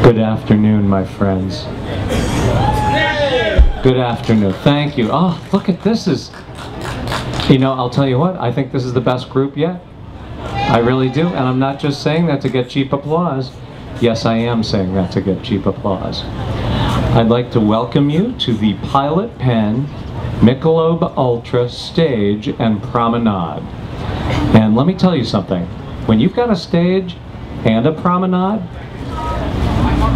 Good afternoon, my friends. Good afternoon. Thank you. Oh, look at this. You know, I'll tell you what, I think this is the best group yet. I really do, and I'm not just saying that to get cheap applause. Yes, I am saying that to get cheap applause. I'd like to welcome you to the Pilot Pen Michelob Ultra Stage and Promenade. And let me tell you something. When you've got a stage and a promenade,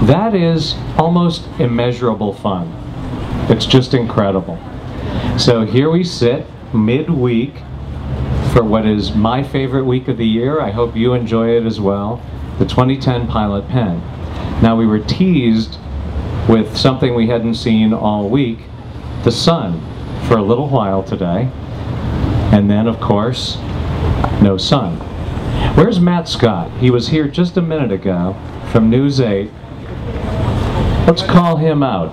that is almost immeasurable fun. It's just incredible. So here we sit midweek for what is my favorite week of the year. I hope you enjoy it as well. The 2010 Pilot Pen. Now, we were teased with something we hadn't seen all week, the sun, for a little while today. And then, of course, no sun. Where's Matt Scott? He was here just a minute ago from News 8. Let's call him out.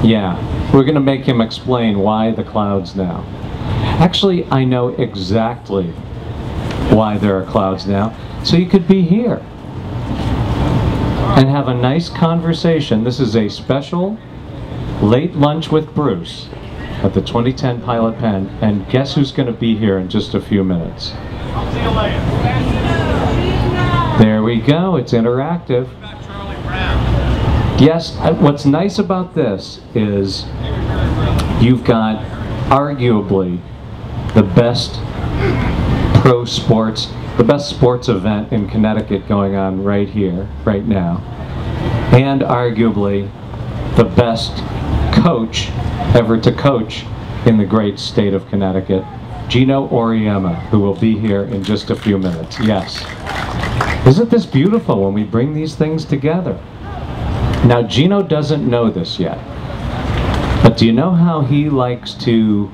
Yeah, we're going to make him explain why the clouds now. Actually, I know exactly why there are clouds now, so you could be here and have a nice conversation. This is a special late lunch with Bruce at the 2010 Pilot Pen, and guess who's going to be here in just a few minutes? I'll see you later. There we go, it's interactive. Yes, what's nice about this is you've got arguably the best pro sports, the best sports event in Connecticut going on right here, right now, and arguably the best coach ever to coach in the great state of Connecticut, Geno Auriemma, who will be here in just a few minutes. Yes. Isn't this beautiful when we bring these things together? Now, Geno doesn't know this yet, but do you know how he likes to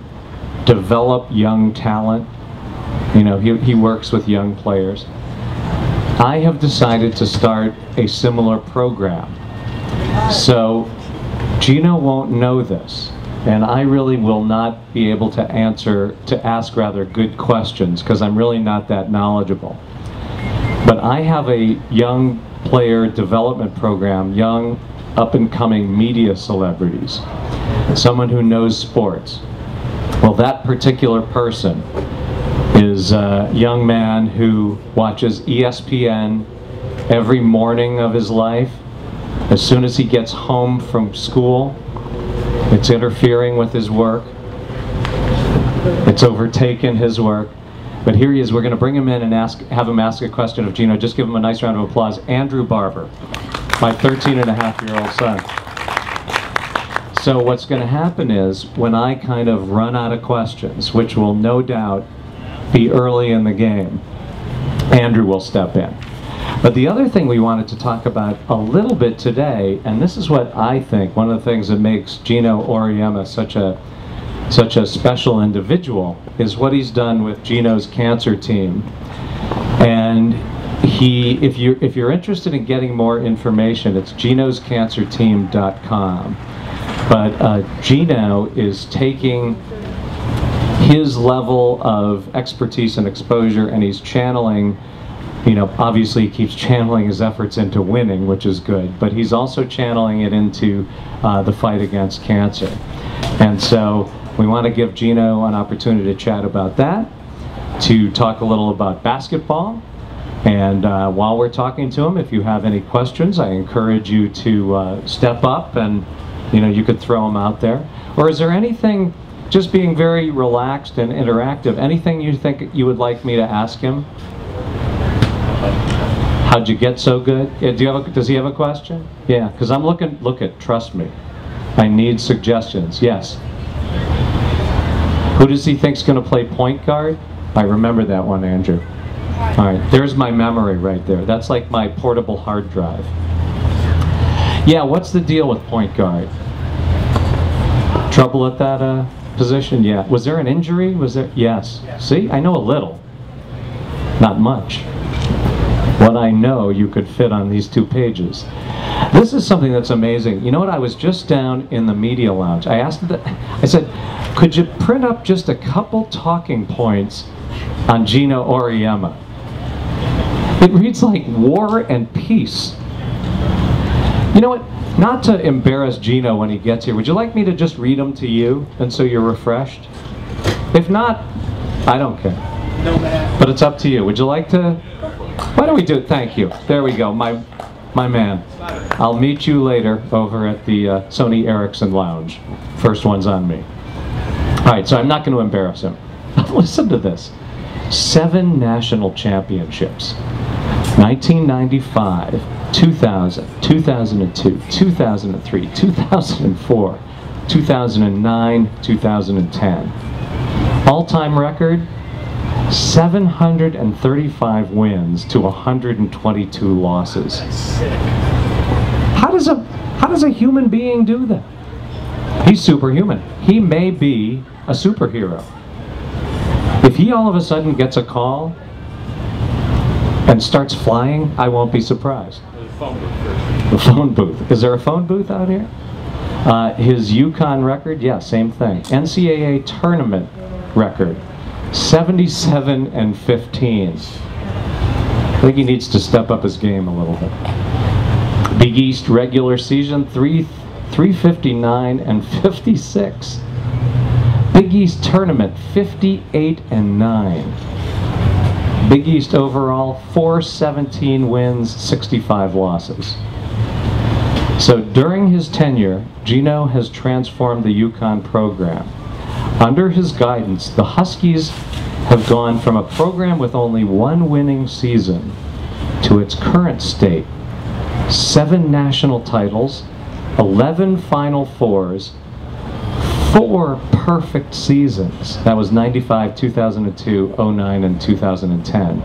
develop young talent? You know, he works with young players. I have decided to start a similar program. So, Geno won't know this, and I really will not be able to ask rather good questions, because I'm really not that knowledgeable. But I have a young player development program, young up-and-coming media celebrities, someone who knows sports. Well, that particular person is a young man who watches ESPN every morning of his life. As soon as he gets home from school, it's interfering with his work. It's overtaken his work. But here he is. We're going to bring him in and have him ask a question of Geno. Just give him a nice round of applause. Andrew Barber, my 13-and-a-half-year-old son. So what's going to happen is, when I kind of run out of questions, which will no doubt be early in the game, Andrew will step in. But the other thing we wanted to talk about a little bit today, and this is what I think, one of the things that makes Geno Auriemma such a special individual, is what he's done with Geno's cancer team. And if you're interested in getting more information, it's genoscancerteam.com. But Geno is taking his level of expertise and exposure, and he's channeling, you know, obviously he keeps channeling his efforts into winning, which is good, but he's also channeling it into the fight against cancer. And so we want to give Geno an opportunity to chat about that, to talk a little about basketball, and while we're talking to him, if you have any questions, I encourage you to step up, and you know, you could throw them out there. Or is there anything, just being very relaxed and interactive, anything you think you would like me to ask him? How'd you get so good? Yeah, does he have a question? Yeah, because I'm looking, trust me, I need suggestions. Yes. Who does he think's going to play point guard? I remember that one, Andrew. All right, there's my memory right there. That's like my portable hard drive. Yeah, what's the deal with point guard? Trouble at that position? Yeah. Was there an injury? Was there? Yes. See, I know a little. Not much. What I know you could fit on these 2 pages. This is something that's amazing. You know what? I was just down in the media lounge. I said, could you print up just a couple talking points on Geno Auriemma? It reads like War and Peace. You know what? Not to embarrass Geno when he gets here, would you like me to just read them to you, and so you're refreshed? If not, I don't care. No, man. But it's up to you. Would you like to? Why don't we do it? Thank you. There we go, my man. I'll meet you later over at the Sony Ericsson Lounge. First one's on me. All right, so I'm not going to embarrass him. Listen to this. 7 national championships. 1995, 2000, 2002, 2003, 2004, 2009, 2010. All-time record, 735 wins to 122 losses. How does a human being do that? He's superhuman. He may be a superhero. If he all of a sudden gets a call and starts flying, I won't be surprised. The phone booth. Is there a phone booth out here? His UConn record, yeah, same thing. NCAA tournament record, 77-15. I think he needs to step up his game a little bit. Big East regular season, 359-56. Big East tournament, 58-9. Big East overall, 417 wins, 65 losses. So during his tenure, Geno has transformed the UConn program. Under his guidance, the Huskies have gone from a program with only 1 winning season to its current state. 7 national titles, 11 Final Fours, 4 perfect seasons. That was 95, 2002, 09, and 2010.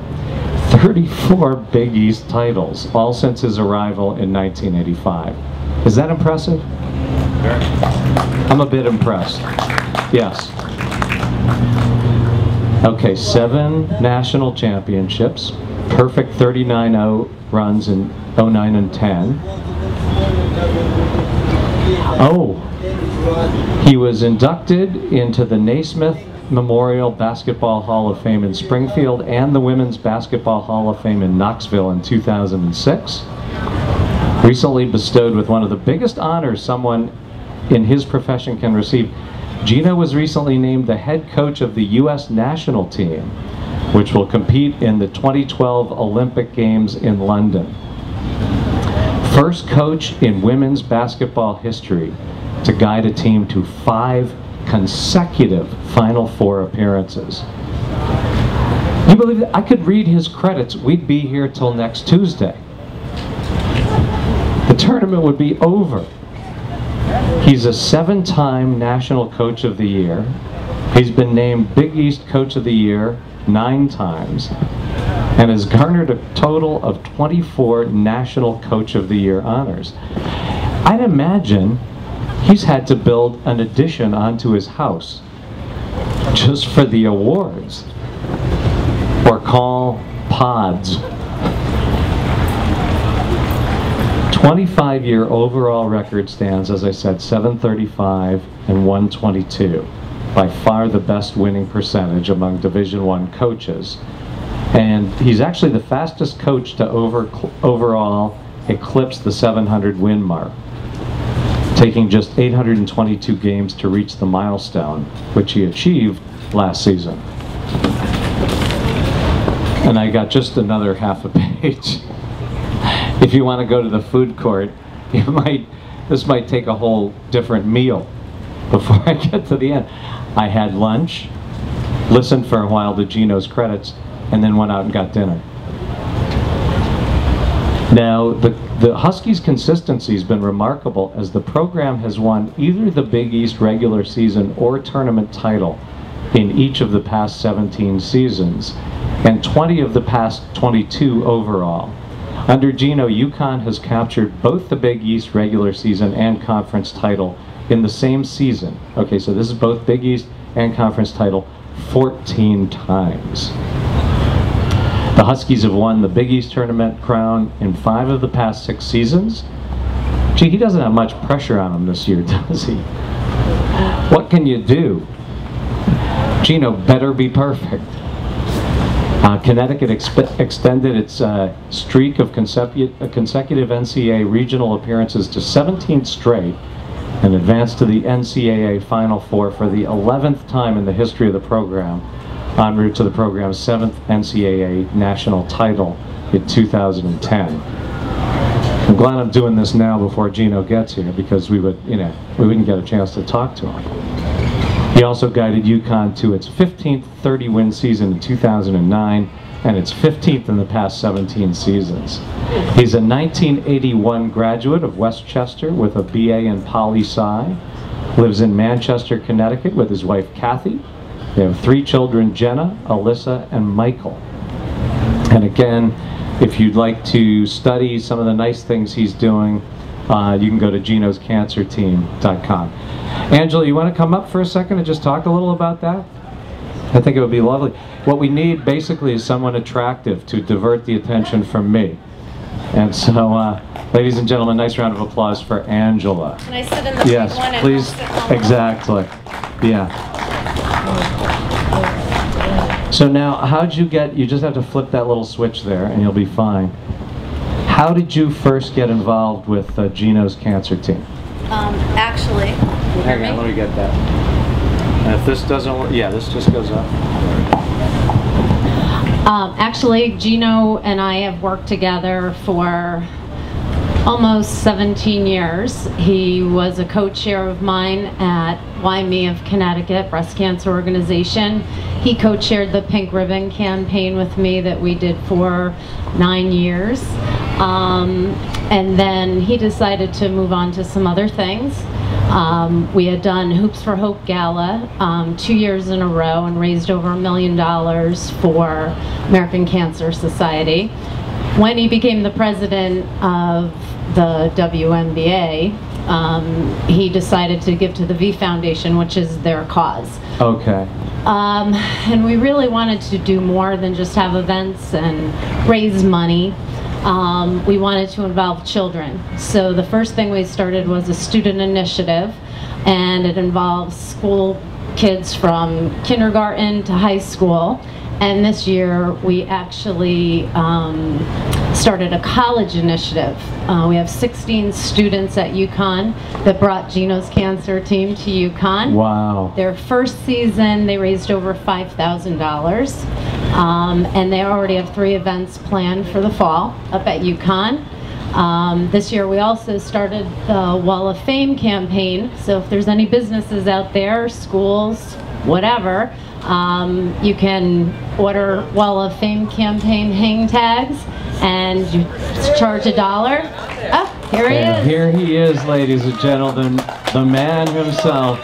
34 Big East titles, all since his arrival in 1985. Is that impressive? I'm a bit impressed. Yes. Okay, 7 national championships, perfect 39-0 runs in 09 and 10. Oh, he was inducted into the Naismith Memorial Basketball Hall of Fame in Springfield and the Women's Basketball Hall of Fame in Knoxville in 2006. Recently bestowed with one of the biggest honors someone in his profession can receive. Geno was recently named the head coach of the U.S. national team, which will compete in the 2012 Olympic Games in London. First coach in women's basketball history to guide a team to 5 consecutive Final Four appearances. You believe that? I could read his credits. We'd be here till next Tuesday. The tournament would be over. He's a 7-time National Coach of the Year. He's been named Big East Coach of the Year 9 times and has garnered a total of 24 National Coach of the Year honors. I'd imagine he's had to build an addition onto his house just for the awards, or call pods. 25-year overall record stands, as I said, 735 and 122. By far the best winning percentage among Division I coaches. And he's actually the fastest coach to overall eclipse the 700 win mark, taking just 822 games to reach the milestone, which he achieved last season. And I got just another half a page. If you want to go to the food court, this might take a whole different meal before I get to the end. I had lunch, listened for a while to Geno's credits, and then went out and got dinner. Now, the Huskies' consistency has been remarkable, as the program has won either the Big East regular season or tournament title in each of the past 17 seasons, and 20 of the past 22 overall. Under Geno, UConn has captured both the Big East regular season and conference title in the same season. Okay, so this is both Big East and conference title 14 times. The Huskies have won the Big East tournament crown in 5 of the past 6 seasons. Gee, he doesn't have much pressure on him this year, does he? What can you do? Geno better be perfect. Connecticut extended its streak of consecutive NCAA regional appearances to 17 straight and advanced to the NCAA Final Four for the 11th time in the history of the program, en route to the program's 7th NCAA national title in 2010. I'm glad I'm doing this now before Geno gets here, because we wouldn't get a chance to talk to him. He also guided UConn to its 15th 30-win season in 2009 and its 15th in the past 17 seasons. He's a 1981 graduate of Westchester with a BA in poli-sci, lives in Manchester, Connecticut with his wife Kathy. They have 3 children, Jenna, Alyssa, and Michael. And again, if you'd like to study some of the nice things he's doing, you can go to genoscancerteam.com. Angela, you want to come up for a second and just talk a little about that? I think it would be lovely. What we need basically is someone attractive to divert the attention from me. And so, ladies and gentlemen, nice round of applause for Angela. Can I sit in the yes, big one and please. sit on the Exactly. Yeah. So now, how'd you get, you just have to flip that little switch there and you'll be fine. How did you first get involved with Geno's cancer team? Actually, hang on, let me get that. And if this doesn't work, yeah, this just goes up. Actually, Geno and I have worked together for almost 17 years. He was a co-chair of mine at YME of Connecticut Breast Cancer Organization. He co-chaired the Pink Ribbon campaign with me that we did for 9 years. And then he decided to move on to some other things. We had done Hoops for Hope Gala 2 years in a row and raised over $1 million for American Cancer Society. When he became the president of the WNBA, he decided to give to the V Foundation, which is their cause. Okay. And we really wanted to do more than just have events and raise money. We wanted to involve children. So the first thing we started was a student initiative, and it involves school kids from kindergarten to high school. And this year we actually started a college initiative. We have 16 students at UConn that brought Geno's cancer team to UConn. Wow. Their first season they raised over $5,000. And they already have 3 events planned for the fall up at UConn. This year we also started the Wall of Fame campaign. So if there's any businesses out there, schools, whatever, you can order Wall of Fame campaign hang tags and you charge $1. Oh, here he is. Here he is, ladies and gentlemen, the man himself.